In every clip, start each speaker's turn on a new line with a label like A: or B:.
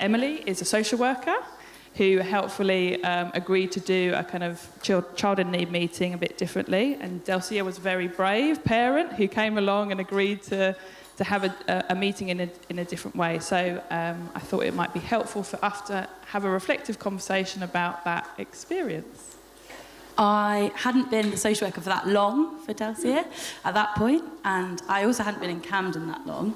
A: Emily is a social worker who helpfully agreed to do a kind of child in need meeting a bit differently. And Delcia was a very brave parent who came along and agreed to have a meeting in a different way. So I thought it might be helpful for us to have a reflective conversation about that experience.
B: I hadn't been the social worker for that long for Delcia at that point, and I also hadn't been in Camden that long.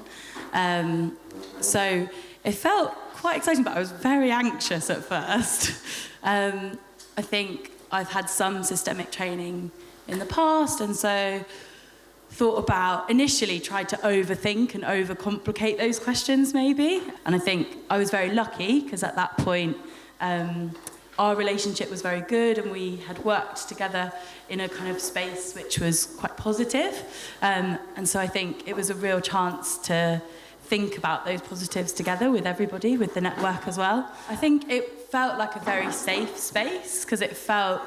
B: So it felt quite exciting, but I was very anxious at first. I think I've had some systemic training in the past, and so initially tried to overthink and overcomplicate those questions maybe. And I think I was very lucky because at that point, our relationship was very good and we had worked together in a kind of space which was quite positive. And so I think it was a real chance to think about those positives together with everybody, with the network as well. I think it felt like a very safe space because it felt,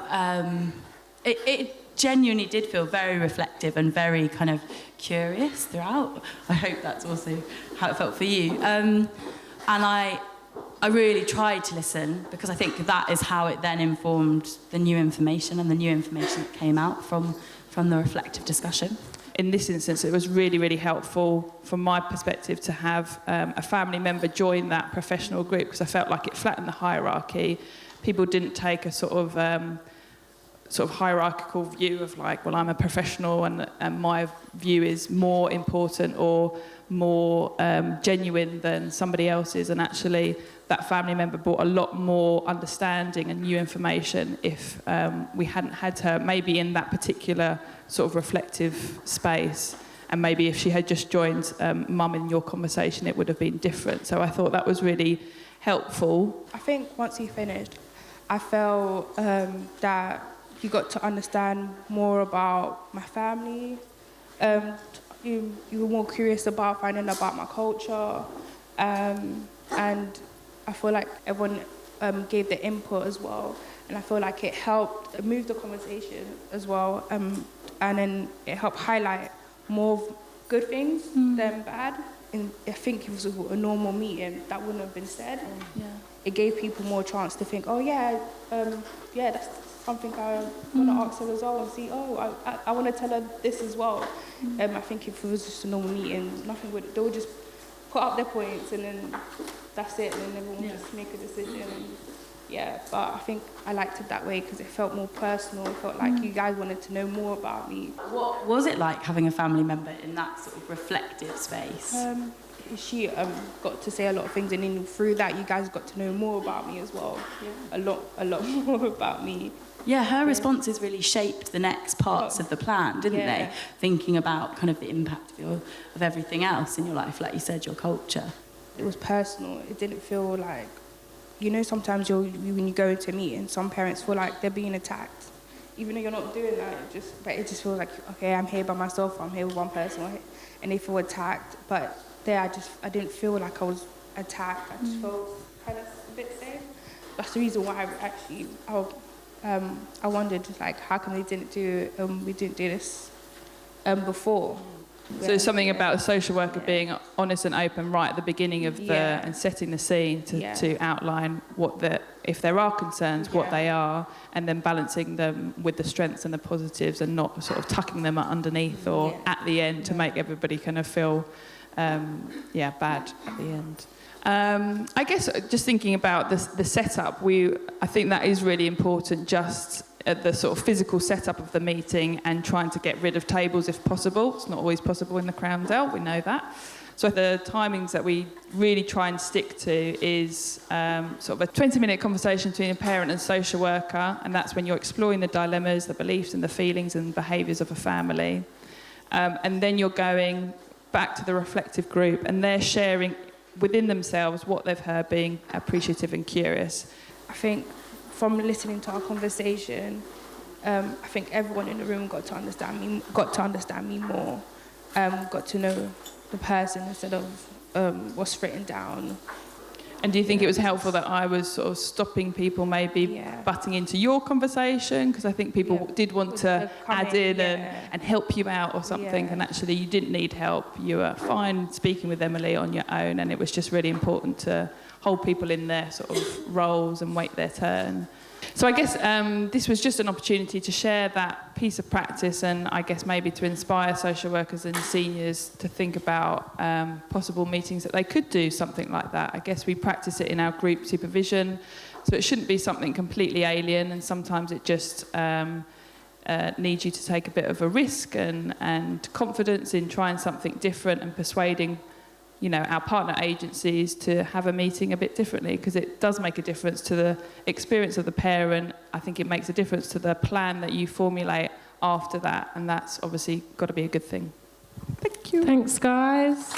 B: it genuinely did feel very reflective and very kind of curious throughout. I hope that's also how it felt for you. And I really tried to listen because I think that is how it then informed the new information and the new information that came out from the reflective discussion.
A: In this instance, it was really, really helpful from my perspective to have a family member join that professional group because I felt like it flattened the hierarchy. People didn't take a sort of hierarchical view of like, well, I'm a professional and my view is more important or more genuine than somebody else's, and actually that family member brought a lot more understanding and new information if we hadn't had her maybe in that particular sort of reflective space, and maybe if she had just joined mum in your conversation it would have been different. So I thought that was really helpful.
C: I think once he finished I felt that you got to understand more about my family. You were more curious about finding about my culture, and I feel like everyone gave their input as well, and I feel like it helped move the conversation as well, and then it helped highlight more good things than bad. And I think if it was a normal meeting, that wouldn't have been said.
B: Yeah.
C: It gave people more chance to think, oh yeah, that's something I want to ask her as well, and see, I want to tell her this as well. I think if it was just a normal meeting, they would just put up their points and then that's it, and then everyone would just make a decision. But I think I liked it that way because it felt more personal. It felt like you guys wanted to know more about me.
B: What was it like having a family member in that sort of reflective space?
C: She got to say a lot of things, and then through that you guys got to know more about me as well. A lot more about me.
B: Yeah, her responses really shaped the next parts of the plan, didn't they? Thinking about kind of the impact of everything else in your life, like you said, your culture.
C: It was personal. It didn't feel like, sometimes when you go into a meeting, some parents feel like they're being attacked. Even though you're not doing that, it just feels like, okay, I'm here by myself, I'm here with one person, and they feel attacked. But there, I didn't feel like I was attacked. I just felt kind of a bit safe. That's the reason why I wondered, like, how come we didn't do this before?
A: So something about a social worker being honest and open right at the beginning of and setting the scene to outline if there are concerns, what they are, and then balancing them with the strengths and the positives, and not sort of tucking them underneath or at the end to make everybody kind of feel bad at the end. I guess just thinking about the setup, I think that is really important, just at the sort of physical setup of the meeting and trying to get rid of tables if possible. It's not always possible in the Crown Del, we know that. So the timings that we really try and stick to is sort of a 20-minute conversation between a parent and social worker, and that's when you're exploring the dilemmas, the beliefs and the feelings and behaviours of a family. And then you're going back to the reflective group, and they're sharing within themselves what they've heard, being appreciative and curious.
C: I think from listening to our conversation, I think everyone in the room got to understand me more, got to know the person instead of what's written down.
A: And do you think it was helpful that I was sort of stopping people maybe butting into your conversation? Because I think people did want to add in and help you out or something, and actually you didn't need help. You were fine speaking with Emily on your own, and it was just really important to hold people in their sort of roles and wait their turn. So I guess this was just an opportunity to share that piece of practice, and I guess maybe to inspire social workers and seniors to think about possible meetings that they could do something like that. I guess we practice it in our group supervision, so it shouldn't be something completely alien, and sometimes it just needs you to take a bit of a risk and confidence in trying something different and persuading our partner agencies to have a meeting a bit differently, because it does make a difference to the experience of the parent. I think it makes a difference to the plan that you formulate after that, and that's obviously got to be a good thing. Thank you.
D: Thanks, guys.